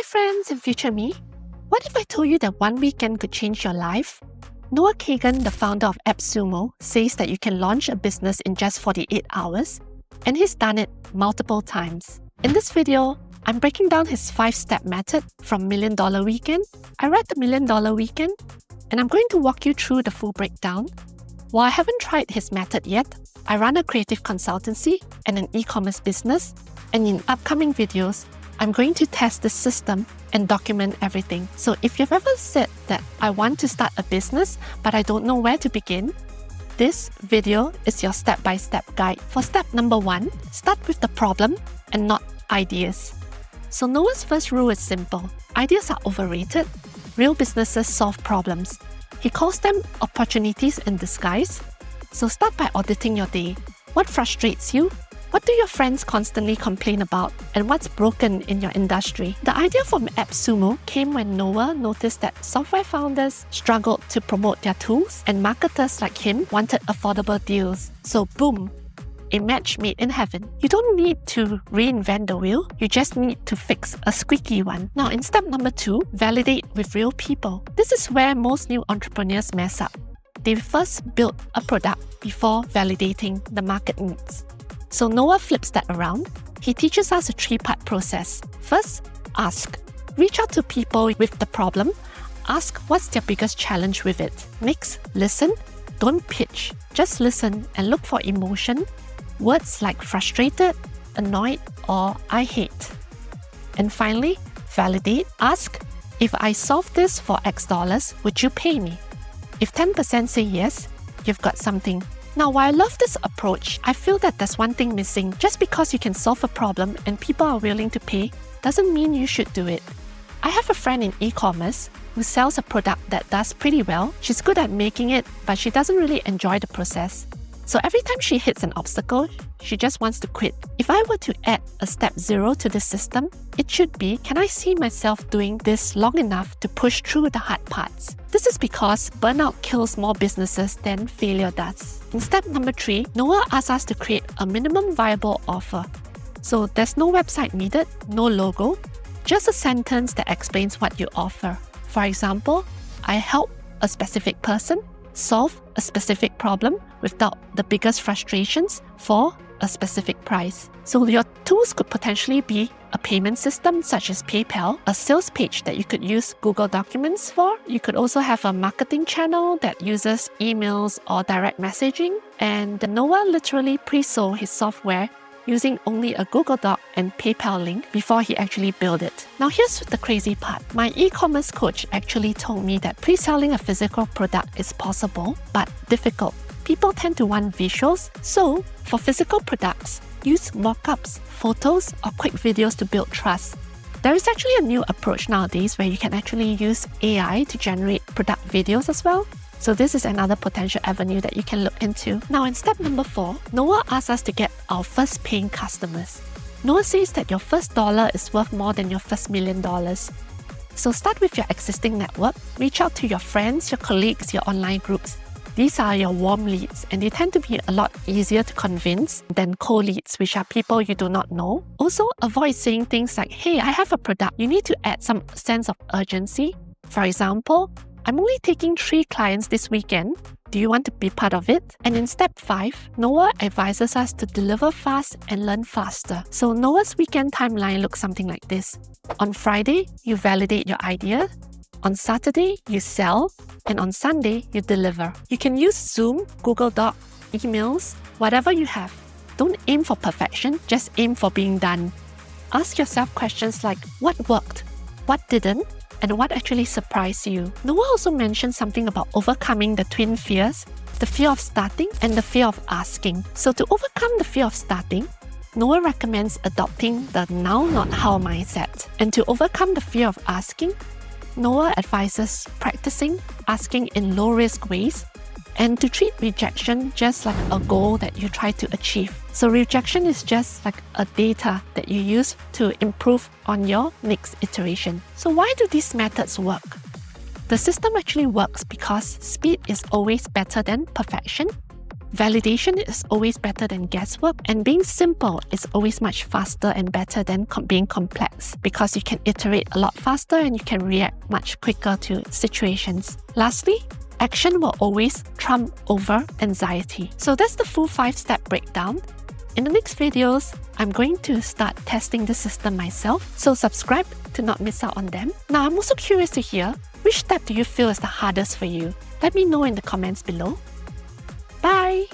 Hi friends and future me. What if I told you that one weekend could change your life? Noah Kagan, the founder of AppSumo, says that you can launch a business in just 48 hours, and he's done it multiple times. In this video, I'm breaking down his 5-step method from $1 Million Weekend. I read the $1 Million Weekend, and I'm going to walk you through the full breakdown. While I haven't tried his method yet, I run a creative consultancy and an e-commerce business, and in upcoming videos, I'm going to test the system and document everything. So if you've ever said that I want to start a business, but I don't know where to begin, this video is your step-by-step guide. For step number 1, start with the problem and not ideas. So Noah's first rule is simple. Ideas are overrated. Real businesses solve problems. He calls them opportunities in disguise. So start by auditing your day. What frustrates you? What do your friends constantly complain about? And what's broken in your industry? The idea from AppSumo came when Noah noticed that software founders struggled to promote their tools and marketers like him wanted affordable deals. So boom, a match made in heaven. You don't need to reinvent the wheel, you just need to fix a squeaky one. Now in step number 2, validate with real people. This is where most new entrepreneurs mess up. They first build a product before validating the market needs. So Noah flips that around. He teaches us a 3-part process. First, ask. Reach out to people with the problem. Ask what's their biggest challenge with it. Next, listen. Don't pitch. Just listen and look for emotion. Words like frustrated, annoyed, or I hate. And finally, validate. Ask, if I solve this for X dollars, would you pay me? If 10% say yes, you've got something. Now, while I love this approach, I feel that there's one thing missing. Just because you can solve a problem and people are willing to pay, doesn't mean you should do it. I have a friend in e-commerce who sells a product that does pretty well. She's good at making it, but she doesn't really enjoy the process. So every time she hits an obstacle, she just wants to quit. If I were to add a step 0 to this system, it should be, can I see myself doing this long enough to push through the hard parts? This is because burnout kills more businesses than failure does. In step number 3, Noah asks us to create a minimum viable offer. So there's no website needed, no logo, just a sentence that explains what you offer. For example, I help a specific person solve a specific problem without the biggest frustrations for a specific price. So your tools could potentially be a payment system such as PayPal, a sales page that you could use Google Documents for. You could also have a marketing channel that uses emails or direct messaging. And Noah literally pre-sold his software using only a Google Doc and PayPal link before he actually built it. Now here's the crazy part. My e-commerce coach actually told me that pre-selling a physical product is possible, but difficult. People tend to want visuals, so for physical products, use mock-ups, photos, or quick videos to build trust. There is actually a new approach nowadays where you can actually use AI to generate product videos as well. So this is another potential avenue that you can look into. Now in step number 4, Noah asks us to get our first paying customers. Noah says that your first dollar is worth more than your first $1 million. So start with your existing network. Reach out to your friends, your colleagues, your online groups. These are your warm leads, and they tend to be a lot easier to convince than cold leads, which are people you do not know. Also, avoid saying things like, hey, I have a product. You need to add some sense of urgency. For example, I'm only taking 3 clients this weekend. Do you want to be part of it? And in step 5, Noah advises us to deliver fast and learn faster. So Noah's weekend timeline looks something like this. On Friday, you validate your idea. On Saturday, you sell. And on Sunday, you deliver. You can use Zoom, Google Doc, emails, whatever you have. Don't aim for perfection, just aim for being done. Ask yourself questions like, what worked? What didn't? And what actually surprised you? Noah also mentioned something about overcoming the twin fears, the fear of starting and the fear of asking. So to overcome the fear of starting, Noah recommends adopting the now not how mindset. And to overcome the fear of asking, Noah advises practicing asking in low-risk ways and to treat rejection just like a goal that you try to achieve. So rejection is just like a data that you use to improve on your next iteration. So why do these methods work? The system actually works because speed is always better than perfection. Validation is always better than guesswork, and being simple is always much faster and better than being complex, because you can iterate a lot faster and you can react much quicker to situations. Lastly, action will always trump over anxiety. So that's the full 5-step breakdown. In the next videos, I'm going to start testing the system myself, so subscribe to not miss out on them. Now, I'm also curious to hear, which step do you feel is the hardest for you? Let me know in the comments below. Bye!